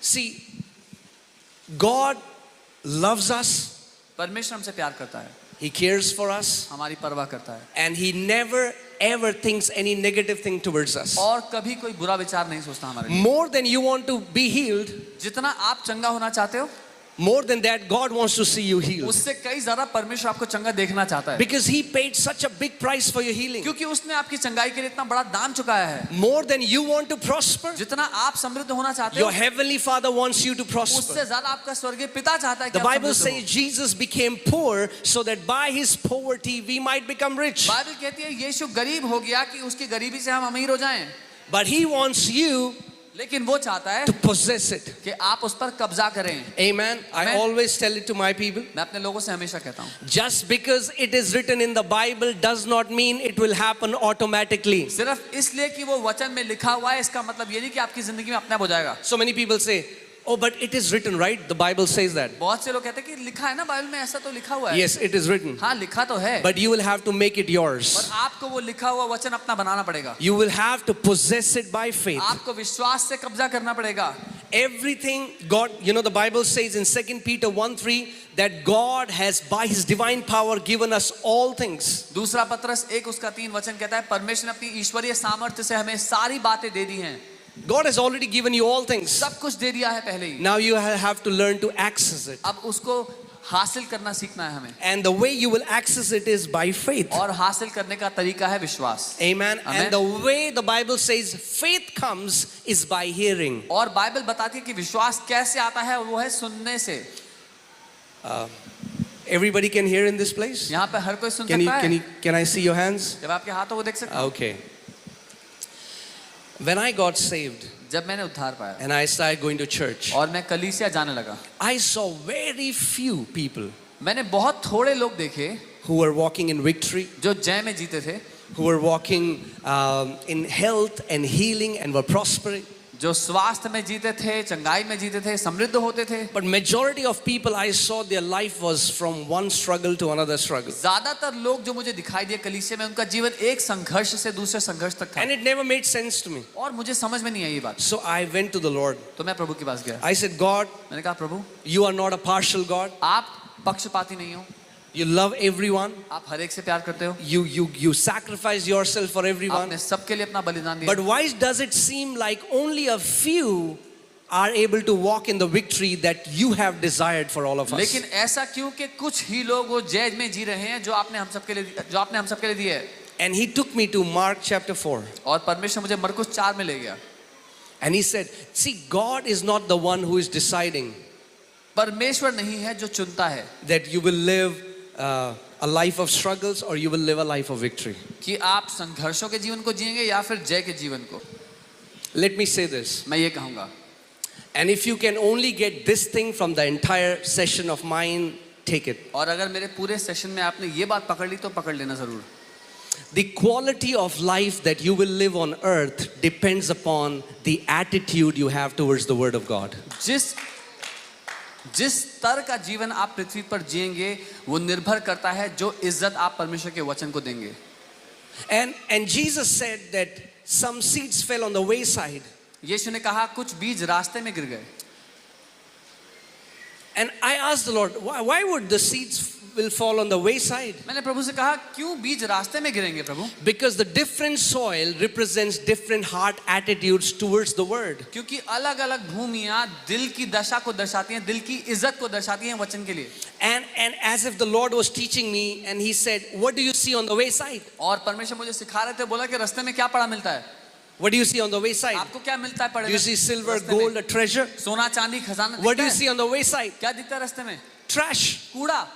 See, God loves us. परमेश्वर हमसे प्यार करता है, He cares for us. हमारी परवाह करता है, And He never ever thinks any negative thing towards us. और कभी कोई बुरा विचार नहीं सोचता हमारे लिए। More than you want to be healed, जितना आप चंगा होना चाहते हो, more than that, God wants to see you healed. उससे कई ज्यादा परमेश्वर आपको चंगा देखना चाहता है, Because He paid such a big price for your healing. क्योंकि उसने आपकी चंगाई के लिए इतना बड़ा दाम चुकाया है। More than you want to prosper, जितना आप समृद्ध होना चाहते हो, your heavenly Father wants you to prosper. उससे ज्यादा आपका स्वर्गीय पिता चाहता है कि The आप Bible समृद्ध says हो। Jesus became poor so that by His poverty we might become rich. Bible कहती है यीशु गरीब हो गया कि उसकी गरीबी से हम अमीर हो जाएं, But He wants you लेकिन वो चाहता है to possess it. कि आप उस पर कब्जा करें। Amen. I Amen. always tell it to my people. मैं अपने लोगों से हमेशा कहता हूँ, Just because it is written in the Bible does not mean it will happen automatically. सिर्फ इसलिए कि वो वचन में लिखा हुआ है इसका मतलब ये नहीं कि आपकी जिंदगी में अपने आप हो जाएगा। So many people say, oh, but it is written, right? The Bible says that. बहुत से लोग कहते हैं कि लिखा है ना बाइबल में, ऐसा तो लिखा हुआ है। Yes, it is written. हाँ लिखा तो है, But you will have to make it पर yours. आपको वो लिखा हुआ वचन अपना बनाना पड़ेगा। You will have to possess it by faith. आपको विश्वास से कब्जा करना पड़ेगा। Everything God, the Bible says in 2 Peter 1:3 that God has by His divine power given us all things. दूसरा पत्रस 1:3 वचन कहता है परमेश्वर ने अपनी ईश्वरीय सामर्थ्य से हमें सारी बातें दे दी हैं। God has already given you all things. सब कुछ दे दिया है पहले ही। Now you have to learn to access it. अब उसको हासिल करना सीखना है हमें। And the way you will access it is by faith. और हासिल करने का तरीका है विश्वास। Amen. Amen. And the way the Bible says faith comes is by hearing. और बाइबल बताती है कि विश्वास कैसे आता है, वो है सुनने से। Everybody can hear in this place? यहाँ पे हर कोई सुन सकता है। Can I see your hands? जब आपके हाथों को देख सकते हैं। Okay. When I got saved जब मैंने उद्धार पाया and I started going to church, और मैं कलीसिया जाने लगा, I saw very few people मैंने बहुत थोड़े लोग देखे who were walking in victory, जो जय में जीते थे, who were walking in health and healing and were prospering. जो स्वास्थ्य में जीते थे, चंगाई में जीते थे, समृद्ध होते थे। But majority of people I saw, their life was from one struggle to another struggle. ज्यादातर लोग जो मुझे दिखाई दिए कलीसिया में, उनका जीवन एक संघर्ष से दूसरे संघर्ष तक था। And it never made sense to me. और मुझे समझ में नहीं आई ये बात। So I went to the Lord. तो मैं प्रभु के पास गया। I said, God, मैंने कहा प्रभु, you are not a partial God. आप पक्षपाती नहीं हो, You love everyone. आप हर एक से प्यार करते हो, You sacrifice yourself for everyone. आपने सबके लिए अपना बलिदान दिया। But why does it seem like only a few are able to walk in the victory that you have desired for all of us? लेकिन ऐसा क्यों कि कुछ ही लोग वो जय में जी रहे हैं जो आपने हम सबके लिए दिए है। And He took me to Mark chapter 4. और परमेश्वर मुझे मरकुस 4 में ले गया। And He said, see, God is not the one who is deciding परमेश्वर नहीं है जो चुनता है that you will live a life of struggles or you will live a life of victory. कि आप संघर्षों के जीवन को जिएंगे या फिर जय के जीवन को। Let me say this. मैं ये कहूँगा, And if you can only get this thing from the entire session of mine, take it. और अगर मेरे पूरे सेशन में आपने ये बात पकड़ ली तो पकड़ लेना जरूर। The quality of life that you will live on earth depends upon the attitude you have towards the Word of God. जिस स्तर का जीवन आप पृथ्वी पर जिएंगे वो निर्भर करता है जो इज्जत आप परमेश्वर के वचन को देंगे। And Jesus said that some seeds fell on the wayside. यीशु ने कहा कुछ बीज रास्ते में गिर गए। And I asked the Lord, why would the seeds will fall on the wayside? मैंने प्रभु से कहा क्यों बीज रास्ते में गिरेंगे प्रभु? Because the different soil represents different heart attitudes towards the word. क्योंकि अलग-अलग भूमियां दिल की दशा को दर्शाती हैं, दिल की इज्जत को दर्शाती हैं वचन के लिए। And as if the Lord was teaching me and He said, what do you see on the wayside? और परमेश्वर मुझे सिखा रहे थे, बोला कि रास्ते में क्या पड़ा मिलता है? What do you see on the wayside? आपको क्या मिलता है पड़े? Do you see silver, gold, a treasure? सोना चांदी खजाना। What do you see on the wayside? क्या दिखता है रास्ते में? Trash, कूड़ा,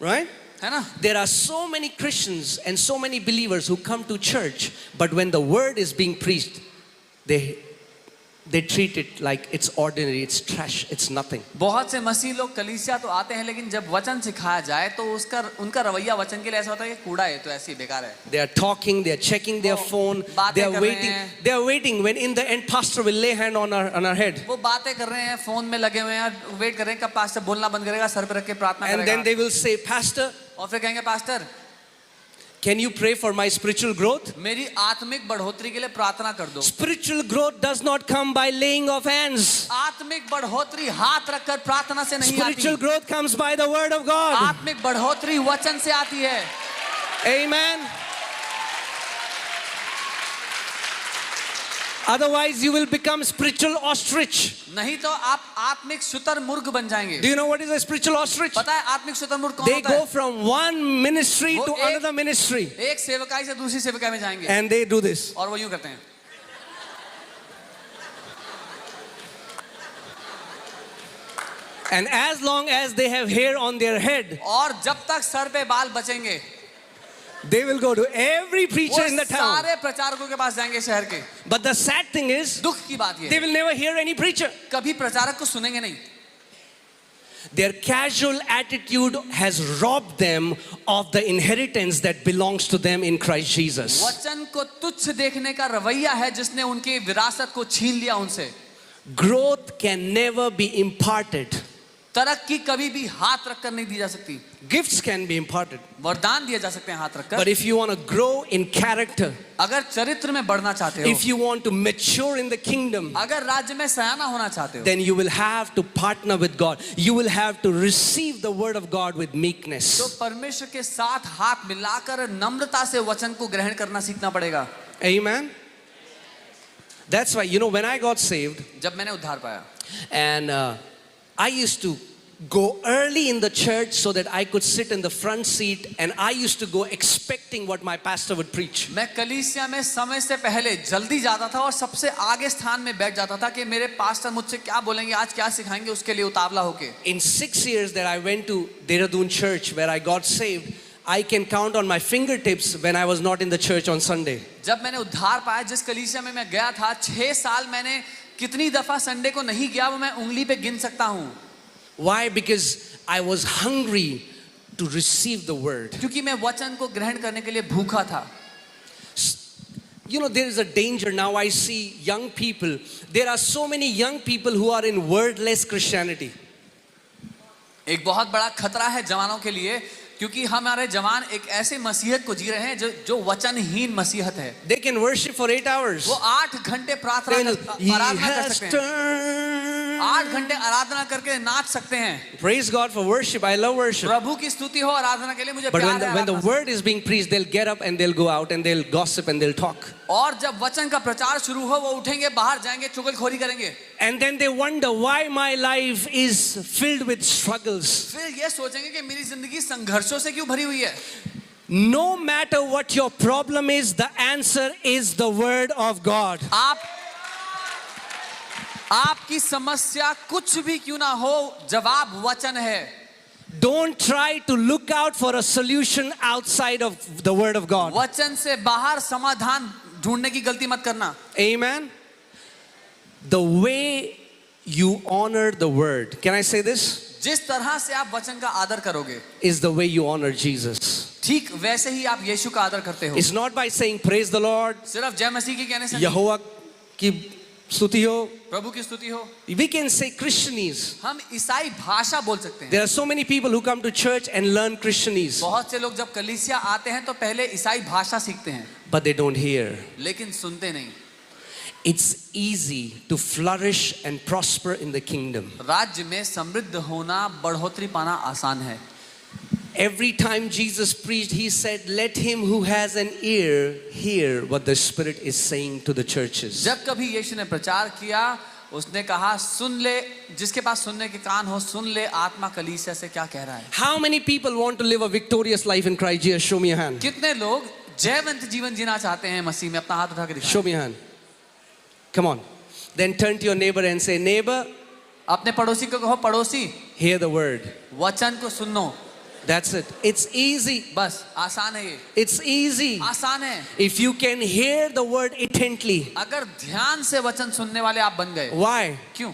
right? है ना? There are so many Christians and so many believers who come to church, but when the word is being preached, they treat it like it's ordinary, it's trash, it's nothing. बहुत से मसीह लोग कलीसिया तो आते हैं, लेकिन जब वचन सिखाया जाए तो उनका रवैया वचन के लिए ऐसा होता है कि कूड़ा है, तो ऐसे ही बेकार है। They are talking, they are checking their phone, they are waiting when in the end pastor will lay hand on our head. वो बातें कर रहे हैं, फोन में लगे हुए हैं, वेट कर रहे हैं कब पास्टर बोलना बंद करेगा, सर पे रख के प्रार्थना करेगा। And then they will say, Pastor, और फिर कहेंगे pastor, Can you pray for my spiritual growth? मेरी आत्मिक बढ़ोतरी के लिए प्रार्थना कर दो। Spiritual growth does not come by laying of hands. आत्मिक बढ़ोतरी हाथ रखकर प्रार्थना से नहीं Spiritual आती। growth comes by the word of God. आत्मिक बढ़ोतरी वचन से आती है। Amen. Otherwise you will become spiritual ostrich. नहीं तो आप आत्मिक शुतुरमुर्ग बन जाएंगे। Do you know what is a spiritual ostrich? पता है आत्मिक शुतुरमुर्ग कौन They होता go है? from one ministry वो to एक- another ministry एक सेवकाई से दूसरी सेवकाई में जाएंगे and they do this. और वो यूं करते हैं। And as long as they have hair on their head, और जब तक सर पे बाल बचेंगे they will go to every वो preacher in the town. सारे प्रचारकों के पास जाएंगे शहर के। But the sad thing is, दुख की बात ये they है, will never hear any preacher. कभी प्रचारक को सुनेंगे नहीं। Their casual attitude has robbed them of the inheritance that belongs to them in Christ Jesus. वचन को तुच्छ देखने का रवैया है जिसने उनकी विरासत को छीन लिया उनसे। Growth can never be imparted. तरक्की कभी भी हाथ रखकर नहीं दी जा सकती। Gifts can be imparted. वरदान दिए जा सकते हैं हाथ But रखकर। if you want to grow in character, अगर चरित्र में बढ़ना चाहते if हो, you want to mature in the kingdom, अगर राज्य में सयाना होना चाहते हो, then you will have to partner with God. You will have to receive the word of God with तो meekness. परमेश्वर के साथ हाथ मिलाकर नम्रता से वचन को ग्रहण करना सीखना पड़ेगा। Amen. That's why, when I got saved, जब मैंने उद्धार पाया, and I used to go early in the church so that I could sit in the front seat, and I used to go expecting what my pastor would preach. मैं कलीसिया में समय से पहले जल्दी जाता था और सबसे आगे स्थान में बैठ जाता था कि मेरे पास्टर मुझसे क्या बोलेंगे, आज क्या सिखाएंगे, उसके लिए उतावला होके। In 6 years that I went to Dehradun church where I got saved, I can count on my fingertips when I was not in the church on Sunday. जब मैंने उद्धार पाया, जिस कलीसिया में मैं गया था, 6 साल मैंने कितनी दफा संडे को नहीं गया वो मैं उंगली पे गिन सकता हूँ। Why? Because I was hungry to receive the word. क्योंकि मैं वचन को ग्रहण करने के लिए भूखा था। There is a danger now. I see young people. There are so many young people who are in wordless Christianity. एक बहुत बड़ा खतरा है जवानों के लिए, क्योंकि हमारे जवान एक ऐसे मसीहत को जी रहे हैं जो वचनहीन मसीहत है। They can worship for 8 hours. वो 8 घंटे प्रार्थना आराधना कर सकते हैं, 8 घंटे आराधना करके नाच सकते हैं। Praise God for worship. I love worship. प्रभु की स्तुति हो आराधना के लिए, मुझे But प्यार है when the आराधना से। word is being preached, they'll get up and they'll go out and they'll gossip and they'll talk. और जब वचन का प्रचार शुरू हो, वो उठेंगे, बाहर जाएंगे, चुगलखोरी करेंगे। And then they wonder why my life is filled with struggles. फिर ये सोचेंगे कि मेरी जिंदगी संघर्षों से क्यों भरी हुई है। No matter what your problem is, the answer is the word of God. आपकी समस्या कुछ भी क्यों ना हो, जवाब वचन है। Don't try to look out for a solution outside of the word of God. वचन से बाहर समाधान ढूंढने की गलती मत करना। Amen. The way you honor the word, can I say this? जिस तरह से आप वचन का आदर करोगे, Is the way you honor Jesus. ठीक वैसे ही आप यीशु का आदर करते हो। It's not by saying praise the Lord, सिर्फ जय मसीह की कहने से नहीं, Yahovah की स्तुति हो. प्रभु की स्तुति हो। We can say Christianese. हम ईसाई भाषा बोल सकते हैं। There are so many people who come to church and learn Christianese, बहुत से लोग जब कलीसिया आते हैं तो पहले ईसाई भाषा सीखते हैं, but they don't hear. लेकिन सुनते नहीं। It's easy to flourish and prosper in the kingdom. राज्य में समृद्ध होना, बढ़ोतरी पाना आसान है। Every time Jesus preached, he said, let him who has an ear hear what the Spirit is saying to the churches. जब कभी यीशु ने प्रचार किया, उसने कहा, सुन ले, जिसके पास सुनने के कान हो, सुन ले आत्मा कलीसिया से क्या कह रहा है। How many people want to live a victorious life in Christ Jesus? Show me a hand. कितने लोग जयवंत जीवन जीना चाहते हैं मसीह में? अपना हाथ उठा के दिखाएं। Show me a hand. Come on. Then turn to your neighbor and say, neighbor, अपने पड़ोसी को कहो, पड़ोसी hear the word. वचन को सुनो। That's it. It's easy. बस आसान है ये, It's easy. आसान है। If you can hear the word intently. अगर ध्यान से वचन सुनने वाले आप बन गए। Why? क्यों?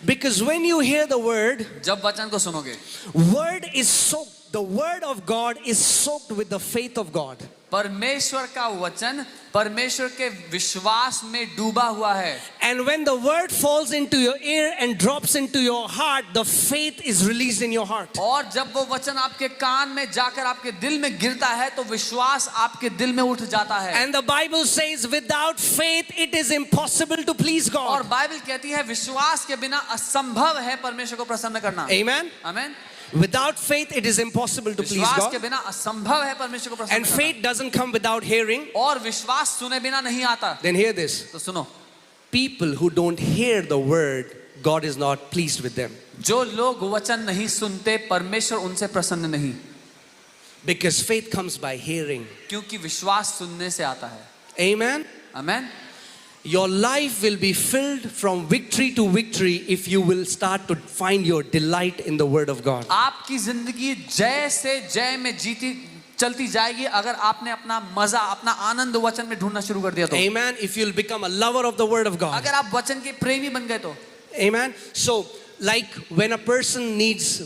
Because when you hear the word, जब वचन को सुनोगे, word is so the word of God is soaked with the faith of God. परमेश्वर का वचन परमेश्वर के विश्वास में डूबा हुआ है. And when the word falls into your ear and drops into your heart, the faith is released in your heart. और जब वो वचन आपके कान में जाकर आपके दिल में गिरता है तो विश्वास आपके दिल में उठ जाता है. And the Bible says without faith it is impossible to please God. और बाइबल कहती है विश्वास के बिना असंभव है परमेश्वर को प्रसन्न करना. Amen. आमीन. Without faith it is impossible to please विश्वास के God. बिना असंभव है परमेश्वर को प्रसन्न And करना. faith doesn't come without hearing. और विश्वास सुने बिना नहीं आता. Then hear this. तो सुनो, People who don't hear the word, God is not pleased with them. जो लोग वचन नहीं सुनते परमेश्वर उनसे प्रसन्न नहीं. Because faith comes by hearing. क्योंकि विश्वास सुनने से आता है. Amen. आमीन. Your life will be filled from victory to victory if you will start to find your delight in the word of God. आपकी जिंदगी जय से जय में जीती चलती जाएगी अगर आपने अपना मजा अपना आनंद वचन में ढूंढना शुरू कर दिया तो. Amen. If you'll become a lover of the word of God. अगर आप वचन के प्रेमी बन गए तो. Amen. So, like when a person needs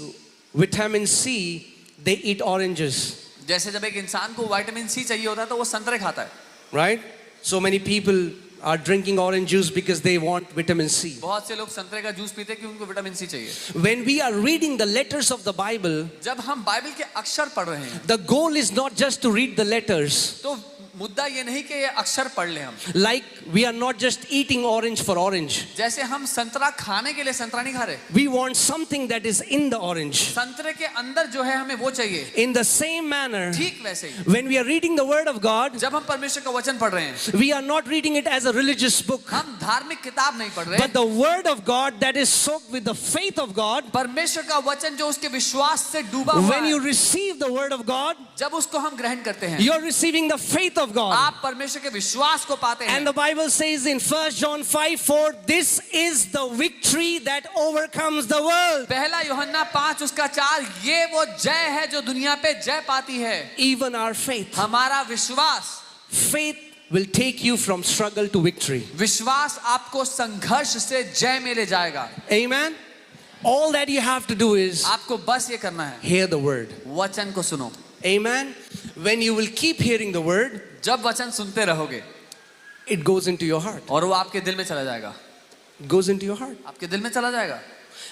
vitamin C, they eat oranges. जैसे जब एक इंसान को विटामिन सी चाहिए होता है तो वो संतरे खाता है. Right? So many people are drinking orange juice because they want vitamin C. बहुत से लोग संतरे का जूस पीते हैं क्योंकि उनको विटामिन सी चाहिए. When we are reading the letters of the Bible, जब हम बाइबल के अक्षर पढ़ रहे हैं the goal is not just to read the letters. तो मुद्दा ये नहीं कि ये अक्षर पढ़ लें हम. Like we are not just eating orange for orange. जैसे हम संतरा खाने के लिए संतरा नहीं खा रहे. We want something that is in the orange. संतरे के अंदर जो है हमें वो चाहिए. In the same manner, ठीक वैसे ही when we are reading the word of God, जब हम परमेश्वर का वचन पढ़ रहे हैं we are not reading it as a religious book, हम धार्मिक किताब नहीं पढ़ रहे. but the word of God that is soaked with the faith of God. परमेश्वर का वचन जो उसके विश्वास से डूबा हुआ When you है, receive the word of God, जब उसको हम ग्रहण करते हैं you're receiving the faith of God. आप परमेश्वर के विश्वास को पाते And हैं. the Bible says in 1 John 5:4, this is the victory that overcomes the world. पहला यूहन्ना 5 उसका 4 ये वो जय है जो दुनिया पे जय पाती है. Even our faith. हमारा विश्वास Faith will take you from struggle to victory. विश्वास आपको संघर्ष से जय में ले जाएगा. Amen. All that you have to do is आपको बस ये करना है hear the word. वचन को सुनो. Amen. When you will keep hearing the word, जब वचन सुनते रहोगे it goes into your heart. और वो आपके दिल में चला जाएगा. It goes into your heart. आपके दिल में चला जाएगा.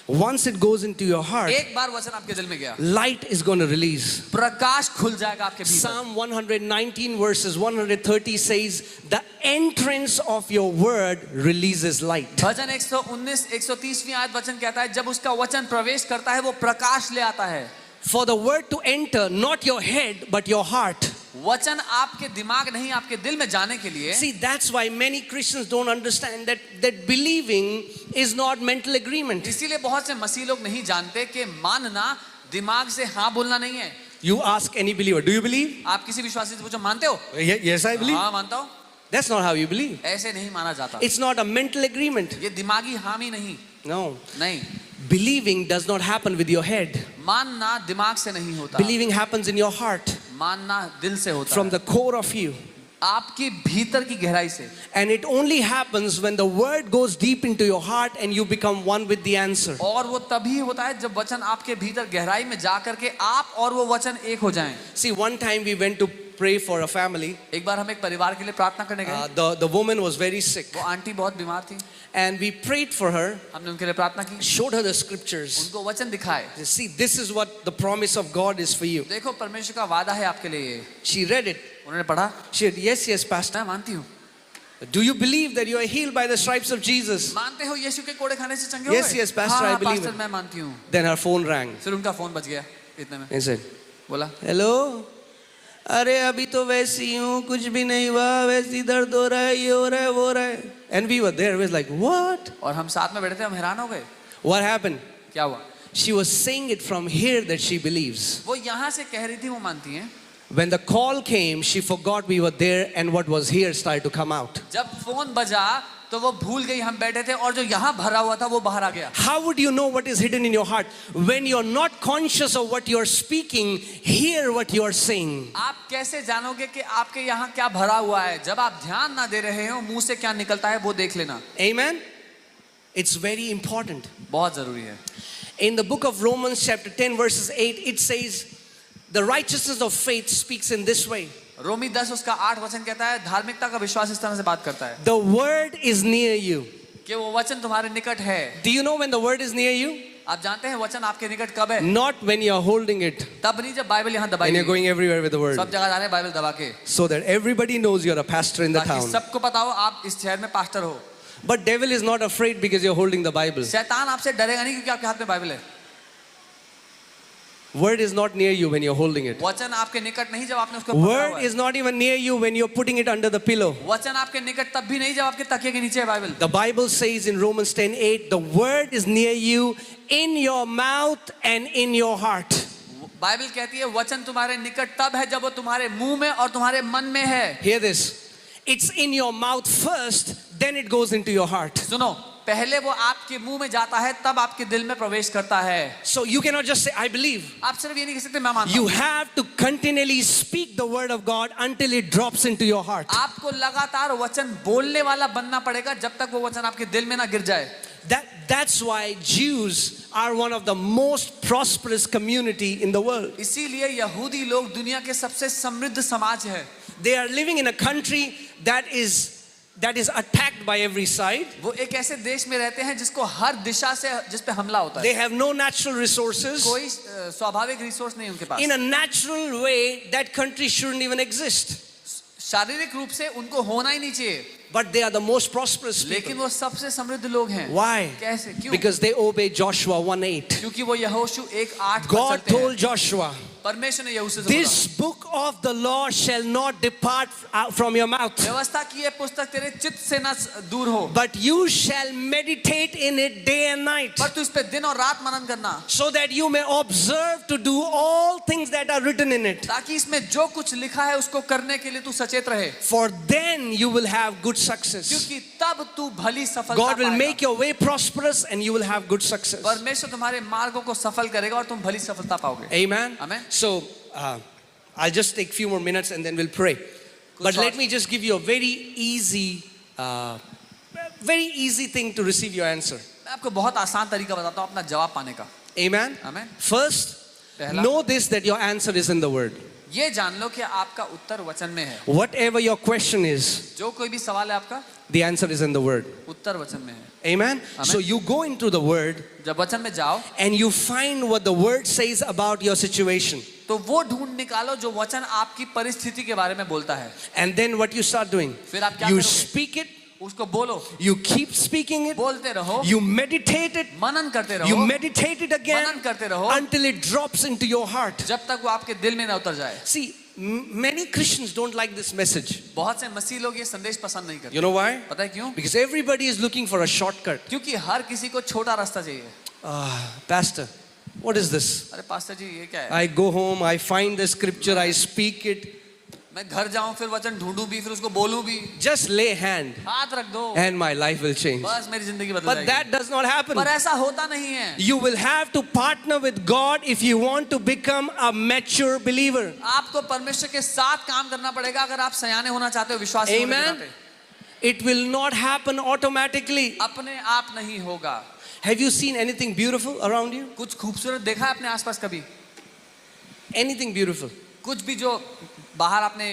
Once it goes into your heart, एक बार वचन आपके दिल में गया light is going to release. प्रकाश खुल जाएगा आपके भीतर. Psalm 119 verses 130 says, the entrance of your word releases light. भजन 119 130वीं आयत वचन कहता है जब उसका वचन प्रवेश करता है वो प्रकाश ले आता है. For the word to enter, not your head, but your heart. वचन आपके दिमाग नहीं आपके दिल में जाने के लिए. See, that's why many Christians don't understand that believing is not mental agreement. इसीलिए बहुत से मसीह लोग नहीं जानते कि मानना दिमाग से हाँ बोलना नहीं है. You ask any believer, do you believe? आप किसी विश्वासी से पूछो मानते हो? Yes, I believe. हाँ मानता हूँ. That's not how you believe. ऐसे नहीं माना जाता. It's not a mental agreement. ये दिमागी हामी नहीं. No. नहीं. Believing does not happen with your head. मानना दिमाग से नहीं होता. Believing happens in your heart, मानना दिल से होता from है. the core of you. आपकी भीतर की गहराई से. And it only happens when the word goes deep into your heart and you become one with the answer. और वो तभी होता है जब वचन आपके भीतर गहराई में जा करके आप और वो वचन एक हो जाएं. See, one time we went to pray for a family. एक बार हम एक परिवार के लिए प्रार्थना करने गए. The woman was very sick. वो आंटी बहुत बीमार थी. And we prayed for her, हमने उनके लिए प्रार्थना की. showed her the scriptures. उनको वचन दिखाए. See, this is what the promise of God is for you. देखो परमेश्वर का वादा है आपके लिए. She read it. उन्होंने पढ़ा. She said, yes, Pastor. मैं मानती हूँ. Do you believe that you are healed by the stripes of Jesus? मानते हो यीशु के कोड़े खाने से चंगे हो गए? Yes, Pastor, I believe pastor it. मैं मानती हूँ. Then her phone rang. फिर उनका फोन बज गया इतने में. He said, बोला hello? अरे अभी तो वैसी हूँ, कुछ भी नहीं हुआ, वैसी दर्द हो रहा है, ये हो रहा है, वो हो रहा है. And we were there, we was like, what? और हम साथ में बैठे थे. हम हैरान हो गए. What happened? क्या हुआ? She was saying it from here that she believes. वो यहाँ से कह रही थी वो मानती हैं. When the call came, she forgot we were there and what was here started to come out. जब फोन बजा तो वो भूल गई हम बैठे थे और जो यहाँ भरा हुआ था वो बाहर आ गया. How would you know what is hidden in your heart? When you're not conscious of what you're speaking, hear what you're saying. आप कैसे जानोगे कि आपके यहाँ क्या भरा हुआ है? जब आप ध्यान ना दे रहे हो मुंह से क्या निकलता है वो देख लेना. Amen? It's very important. बहुत जरूरी है. In the book of Romans chapter 10 verses 8, it says, The righteousness of faith speaks in this way. रोमी 10 उसका 8 वचन कहता है धार्मिकता का विश्वास इस तरह से बात करता है The word is near you. कि वो वचन तुम्हारे निकट है. Do you know when the word is near you? आप जानते हैं वचन आपके निकट कब है? Not when you are holding it तब नहीं जब बाइबल यहाँ दबाई and you're गई. going everywhere with the word. सब जगह जा रहे हैं बाइबल दबा के, So that everybody knows you're a pastor in the ताकि town. सबको पता हो आप इस शहर में पास्टर हो. But devil is not afraid because you're holding the Bible. शैतान आपसे डरेगा नहीं क्योंकि आपके हाथ में बाइबल है. Word is not near you when you're holding it. वचन आपके निकट नहीं जब आपने उसको पकड़ा हुआ Word है. is not even near you when you're putting it under the pillow. वचन आपके निकट तब भी नहीं जब आपके तकिए के नीचे है Bible. The Bible says in Romans 10:8, the word is near you in your mouth and in your heart. Bible कहती है वचन तुम्हारे निकट तब है जब वो तुम्हारे मुंह में और तुम्हारे मन में है. Hear this. It's in your mouth first, then it goes into your heart. सुनो, पहले वो आपके मुंह में जाता है तब आपके दिल में प्रवेश करता है. So you cannot just say, I believe. आप सिर्फ ये नहीं कह सकते मैं मानता You हूं. have to continually speak the word of God until it drops into your heart. आपको लगातार वचन बोलने वाला बनना पड़ेगा जब तक वो वचन आपके दिल में ना गिर जाए. That's why Jews are one of the most prosperous community in the world. इसीलिए यहूदी लोग दुनिया के सबसे समृद्ध समाज है. They are living in a country that is attacked by every side. वो एक ऐसे देश में रहते हैं जिसको हर दिशा से जिस पे हमला होता They है. have no natural resources. कोई स्वाभाविक रिसोर्स नहीं उनके पास. In a natural way, that country shouldn't even exist. शारीरिक रूप से उनको होना ही नहीं चाहिए. But they are the most prosperous लेकिन people. वो सबसे समृद्ध लोग हैं. Why? कैसे? क्यों? Because they obey Joshua 1:8. क्योंकि वो यहोशू 1:8 God told Joshua, परमेश्वर ने यहोशू से this बोला, book of the law shall not depart from your mouth, व्यवस्था की ये पुस्तक तेरे चित्त से न दूर हो, but you shall meditate in it day and night, पर तू इस पे दिन और रात मनन करना, so that you may observe to do all things that are written in it. ताकि इसमें जो कुछ लिखा है उसको करने के लिए तू सचेत रहे. For then you will have good success. क्योंकि तब तू भली सफलता God will पाएगा. make your way prosperous and you will have good success. परमेश्वर तुम्हारे मार्गों को सफल करेगा और तुम भली सफलता पाओगे. Amen. Amen. So I'll just take a few more minutes and then we'll pray. But let me just give you a very easy thing to receive your answer. मैं आपको बहुत आसान तरीका बताता हूँ अपना जवाब पाने का. Amen. Amen. First, पहला, know this, that your answer is in the word. ये जान लो कि आपका उत्तर वचन में है. Whatever your question is, जो कोई भी सवाल है आपका, the answer is in the word. उत्तर वचन में है. Amen. So you go into the word जब वचन में जाओ and you find what the word says about your situation. तो वो ढूंढ निकालो जो वचन आपकी परिस्थिति के बारे में बोलता है. And then what you start doing, फिर आप क्या you करोगे? speak it, उसको बोलो, you keep speaking it, बोलते रहो, you meditate it, मनन करते you रहो, meditate it again मनन करते रहो, until it drops into your heart. जब तक वो आपके दिल में ना उतर जाए. See, many Christians don't like this message. बहुत से मसीह लोग ये संदेश पसंद नहीं करते. You know why? पता है क्यों? Because everybody is looking for a shortcut. क्योंकि हर किसी को छोटा रास्ता चाहिए. Pastor, what is this? अरे पास्टर जी ये क्या है? I go home, I find the scripture, I speak it. मैं घर जाऊं फिर वचन ढूंढूं भी फिर उसको बोलूं भी. Just lay hand हाथ रख दो and my life will change. बस मेरी जिंदगी बदल But जाएगी. that does not happen. पर ऐसा होता नहीं है. You will have to partner with God if you want to become a mature believer. आपको परमेश्वर के साथ काम करना पड़ेगा अगर आप सयाने होना चाहते हो विश्वासी होने के Amen. नाते. It will not happen automatically. अपने आप नहीं होगा. Have you seen anything beautiful around you? कुछ खूबसूरत देखा है अपने आसपास कभी? Anything beautiful? कुछ भी जो बाहर आपने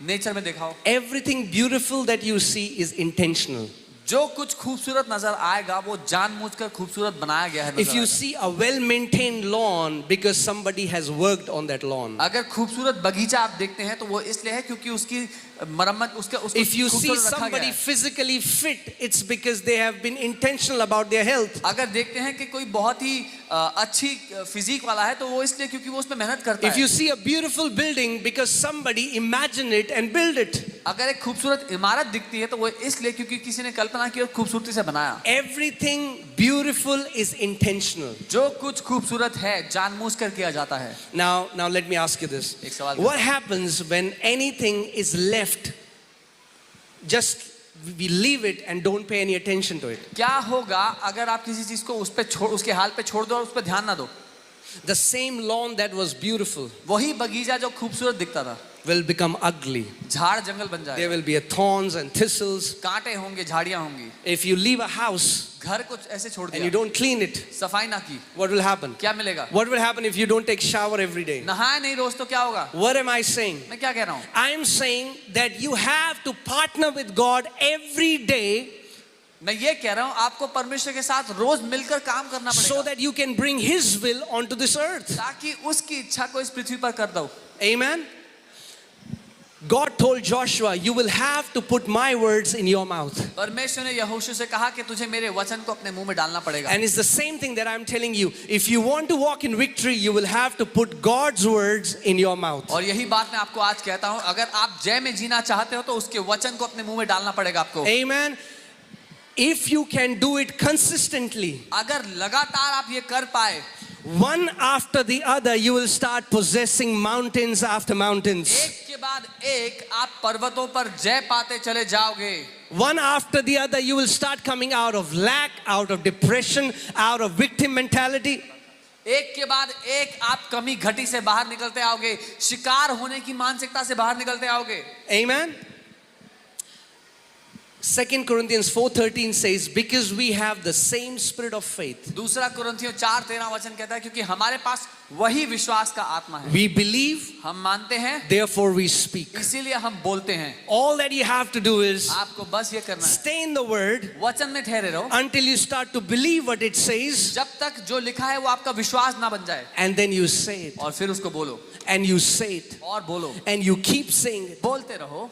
नेचर में देखा हो? Everything beautiful that you see is intentional. जो कुछ खूबसूरत नजर आएगा वो जानबूझकर खूबसूरत बनाया गया है. If you see a well-maintained lawn because somebody has worked on that lawn. अगर खूबसूरत बगीचा आप देखते हैं तो वो इसलिए है क्योंकि उसकी मरम्मत उसको If you see खूबसूरत रखा गया somebody है. physically fit, it's because they have been intentional about their health. अगर देखते हैं कि कोई बहुत ही अच्छी फिजिक वाला है तो वो इसलिए क्योंकि वो उसमें मेहनत करता If है. you see a beautiful building because somebody imagined it and built it. अगर एक खूबसूरत इमारत दिखती है तो वो इसलिए क्योंकि किसी ने कल्पना की और खूबसूरती से बनाया. Everything beautiful is intentional. जो कुछ खूबसूरत है जानबूझकर किया जाता है. Now let me ask you this. एक सवाल What happens when anything is left? Just we leave it and don't pay any attention to it. क्या होगा अगर आप किसी चीज को उस पे छोड़ उसके हाल पे छोड़ दो और उस पे ध्यान ना दो? The same lawn that was beautiful वही बगीचा जो खूबसूरत दिखता था will become ugly. झाड़ जंगल बन There जाएगा, will be thorns and thistles. कांटे होंगे, झाड़ियां होंगी. If you leave a house घर कुछ ऐसे छोड़ and you दिया, don't clean it, सफाई ना की, what will happen? क्या मिलेगा? What will happen if you don't take shower every day? नहाए नहीं रोज तो क्या होगा? What am I saying? मैं क्या कह रहा हूँ? I am saying that you have to partner with God every day मैं ये कह रहा हूँ आपको परमेश्वर के साथ रोज मिलकर काम करना so पड़ेगा, that you can bring His will onto this earth. ताकि उसकी इच्छा को इस पृथ्वी पर कर दो. Amen. God told Joshua, you will have to put my words in your mouth. परमेश्वर ने यहोशू से कहा कि तुझे मेरे वचन को अपने मुंह में डालना पड़ेगा. And it's the same thing that I'm telling you. If you want to walk in victory, you will have to put God's words in your mouth. और यही बात मैं आपको आज कहता हूँ, अगर आप जय में जीना चाहते हो तो उसके वचन को अपने मुंह में डालना पड़ेगा आपको. Amen. If you can do it consistently, अगर लगातार आप ये कर पाए, one after the other, you will start possessing mountains after mountains. एक के बाद एक आप पर्वतों पर जय पाते चले जाओगे. One after the other, you will start coming out of lack, out of depression, out of victim mentality. एक के बाद एक आप कमी घटी से बाहर निकलते आओगे, शिकार होने की मानसिकता से बाहर निकलते आओगे. Amen. 2 Corinthians 4:13 says, because we have the same spirit of faith, दूसरा कुरिन्थियों 4:13 वचन कहता है, क्योंकि हमारे पास वही विश्वास का आत्मा है. we believe, हम मानते हैं, therefore we speak. इसीलिए हम बोलते हैं. All that you have to do is आपको बस ये करना है, stay in the word वचन में ठहरे रहो until you start to believe what it says, जब तक जो लिखा है वो आपका विश्वास ना बन जाए, and then you say it, और फिर उसको बोलो and you say it, और बोलो, and you keep saying it. बोलते रहो.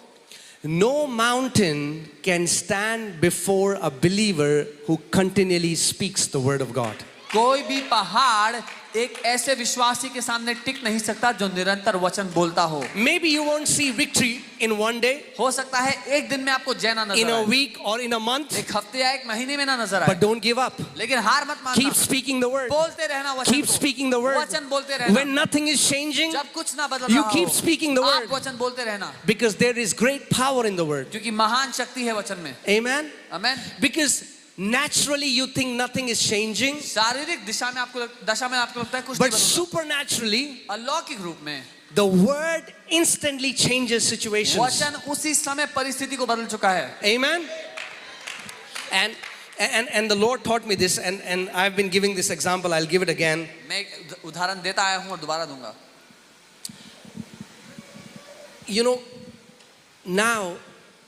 No mountain can stand before a believer who continually speaks the word of God. कोई भी पहाड़ एक ऐसे विश्वासी के सामने टिक नहीं सकता जो निरंतर वचन बोलता हो. Maybe you won't see victory in one day, हो सकता है एक दिन में आपको जय ना in नजर a आए, week, or in a month, एक हफ्ते या एक महीने में ना नजर आए, but don't give up. लेकिन हार मत मानना. Keep speaking the word. बोलते रहना वचन Keep को. speaking the word. वचन बोलते रहना. When nothing is changing, जब कुछ ना बदल you रहा keep हो, speaking the आप word, वचन बोलते रहना, because there is great power in the word. क्योंकि महान शक्ति है वचन में. Amen. Amen. Because naturally you think nothing is changing, शारीरिक दशा में आपको लगता है कुछ but नहीं बदल supernaturally रहा. अलौकिक रूप में the word instantly changes situations. वचन उसी समय परिस्थिति को बदल चुका है. Amen. And the Lord taught me this, and I've been giving this example. I'll give it again. मैं एक उदाहरण देता आया हूँ और दोबारा दूंगा. You know, now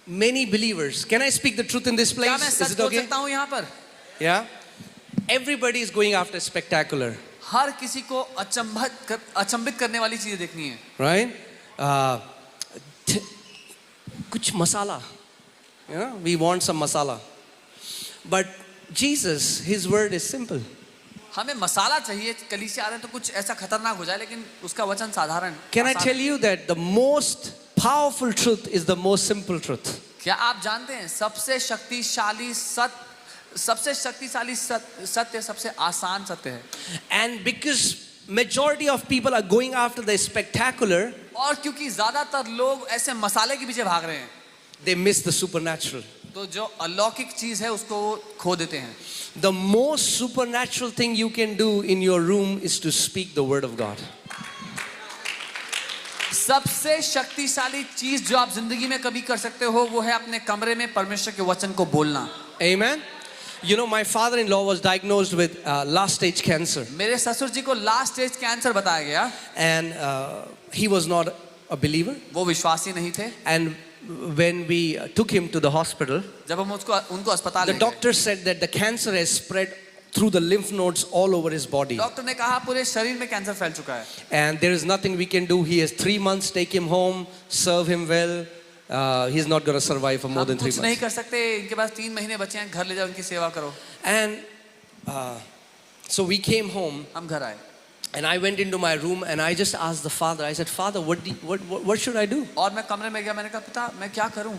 many believers, can I speak the truth in this क्या मैं place? सच Is it बोल okay? सकता हूँ यहाँ पर? Yeah. Everybody is going after spectacular, हर किसी को अचंभित करने वाली चीजें देखनी है. right? Kuch masala. Yeah, we want some masala. But Jesus, His word is simple. हमें मसाला चाहिए, कलीसिया आ रहे हैं तो कुछ ऐसा खतरनाक हो जाए, लेकिन उसका वचन साधारण. Can I tell you that the most powerful truth is the most simple truth? क्या आप जानते हैं सबसे शक्तिशाली सत्य सबसे आसान सत्य है. And because majority of people are going after the spectacular, और क्योंकि ज्यादातर लोग ऐसे मसाले के पीछे भाग रहे हैं, they miss the supernatural. तो जो अलौकिक चीज है उसको वो खो देते हैं. The most supernatural thing you can do in your room is to speak the word of God. सबसे शक्तिशाली चीज जो आप जिंदगी में कभी कर सकते हो वो है अपने कमरे में परमेश्वर के वचन को बोलना. Amen. You know, my father-in-law was diagnosed with last stage cancer, मेरे ससुर जी को लास्ट स्टेज कैंसर बताया गया, and he was not a believer. वो विश्वासी नहीं थे. And when we took him to the hospital, जब हम उनको अस्पताल the ले गए, doctor said that the cancer has spread through the lymph nodes all over his body, doctor ने कहा पूरे शरीर में कैंसर फैल चुका है. and there is nothing we can do. He has 3 months. Take him home, serve him well. He's not going to survive for more हम than 3 कुछ नहीं months. कर सकते, इनके पास 3 महीने बचे हैं, घर ले जाओ, इनकी सेवा करो. And so we came home, हम घर आए and I went into my room and I just asked the father. I said, Father, what should I do? और मैं कमरे में गया, मैंने कहा पिता मैं क्या करूं.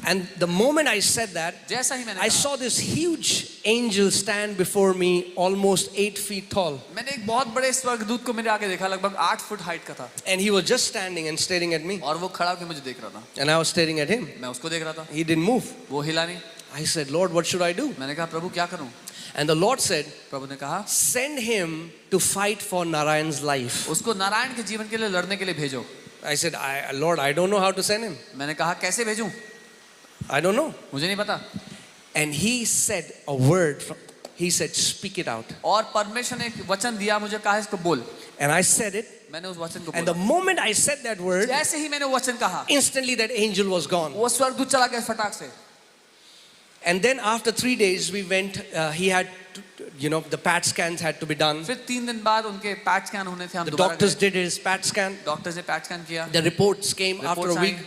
And the moment I said that, जैसा ही मैंने I कहा, saw this huge angel stand before me, almost 8 feet tall. मैंने एक बहुत बड़े स्वर्गदूत को मेरे आगे देखा, लगभग 8 फुट हाइट का था. And he was just standing and staring at me. और वो खड़ा होकर मुझे देख रहा था. And I was staring at him. मैं उसको देख रहा था. He didn't move. वो हिला नहीं. I said, Lord, what should I do? मैंने कहा प्रभु क्या करूं. And the Lord said, प्रभु ने कहा send him to fight for Narayan's life. उसको नारायण के जीवन के लिए लड़ने के लिए भेजो। I said, Lord, I don't know how to send him. मैंने कहा कैसे भेजूं? I don't know. मुझे नहीं पता। And he said a word. He said, speak it out. और परमेश्वर ने एक वचन दिया, मुझे कहा इसको बोल। And I said it. मैंने उस वचन को And the बोला। moment I said that word, जैसे ही मैंने वो वचन कहा, instantly that angel was gone. वो स्वर्गदूत चला गया फटाक से। And then after 3 days, we went, he had, the PAT scans had to be done. फिर 3 दिन बाद उनके पैट स्कैन होने थे, हम The दोबारा doctors गए। did his PAT scan. Doctors ने पैट स्कैन किया। The reports came after a Reports week. आए।